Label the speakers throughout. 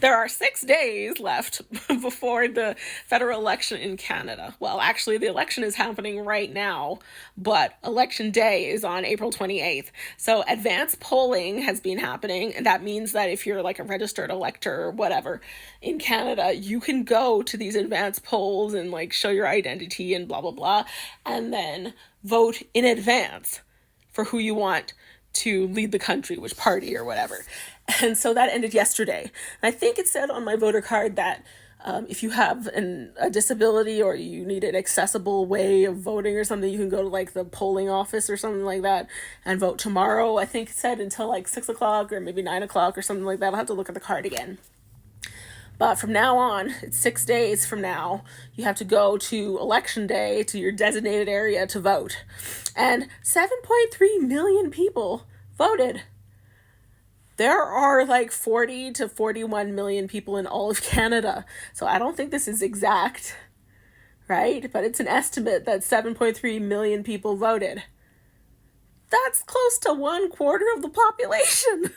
Speaker 1: There are 6 days left before the federal election in Canada. Well, actually, the election is happening right now, but election day is on April 28th. So advance polling has been happening, and that means that if you're like a registered elector or whatever in Canada, you can go to these advance polls and like show your identity and blah, blah, blah, and then vote in advance for who you want to lead the country, which party or whatever. And so that ended yesterday. And I think it said on my voter card that if you have a disability or you need an accessible way of voting or something, you can go to like the polling office or something like that and vote tomorrow. I think it said until like 6 o'clock or maybe 9 o'clock or something like that. I'll have to look at the card again. But from now on, it's 6 days from now, you have to go to election day to your designated area to vote. And 7.3 million people voted. There are like 40 to 41 million people in all of Canada. So I don't think this is exact, right? But it's an estimate that 7.3 million people voted. That's close to 1/4 of the population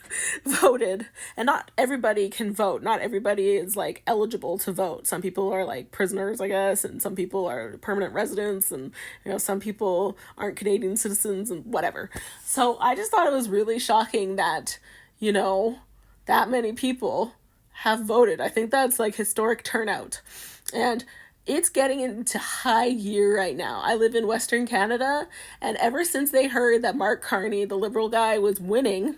Speaker 1: voted. And not everybody can vote. Not everybody is like eligible to vote. Some people are like prisoners, I guess, and some people are permanent residents, and some people aren't Canadian citizens and whatever. So I just thought it was really shocking that, that many people have voted. I think that's like historic turnout. And it's getting into high gear right now. I live in Western Canada, and ever since they heard that Mark Carney, the Liberal guy, was winning,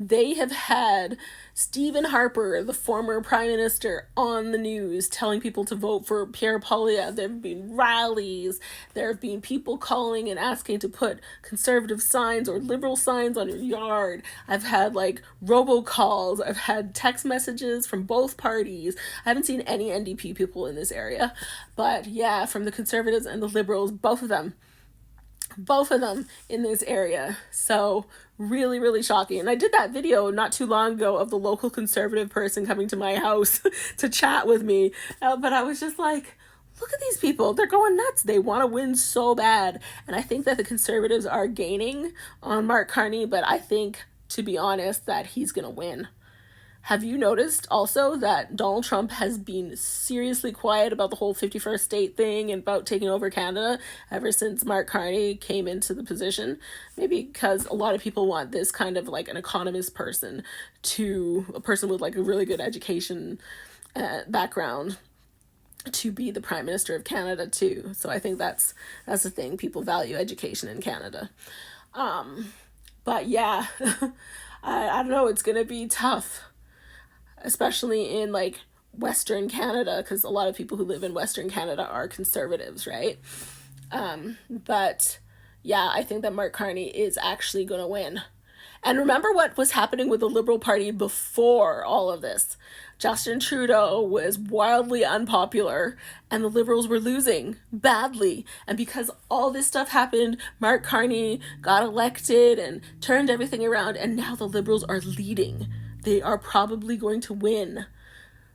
Speaker 1: they have had Stephen Harper, the former prime minister, on the news telling people to vote for Pierre Poilievre. There have been rallies. There have been people calling and asking to put conservative signs or liberal signs on your yard. I've had like robocalls. I've had text messages from both parties. I haven't seen any NDP people in this area. But yeah, from the Conservatives and the Liberals, both of them in this area. So really, really shocking. And I did that video not too long ago of the local Conservative person coming to my house to chat with me. But I was just like, look at these people. They're going nuts. They want to win so bad. And I think that the Conservatives are gaining on Mark Carney, but I think, to be honest, that he's going to win. Have you noticed also that Donald Trump has been seriously quiet about the whole 51st state thing and about taking over Canada ever since Mark Carney came into the position? Maybe because a lot of people want this kind of like an economist person, a person with like a really good education background, to be the Prime Minister of Canada too. So I think that's the thing. People value education in Canada. But yeah, I don't know. It's going to be tough, especially in like Western Canada, because a lot of people who live in Western Canada are Conservatives, right? But yeah, I think that Mark Carney is actually going to win. And remember what was happening with the Liberal Party before all of this. Justin Trudeau was wildly unpopular, and the Liberals were losing badly. And because all this stuff happened, Mark Carney got elected and turned everything around, and now the Liberals are leading. They are probably going to win.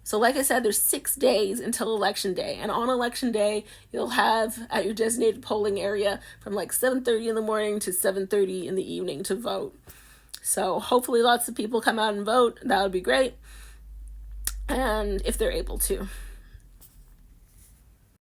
Speaker 1: So like I said, there's 6 days until election day. And on election day, you'll have at your designated polling area from like 7:30 in the morning to 7:30 in the evening to vote. So hopefully lots of people come out and vote. That would be great. And if they're able to.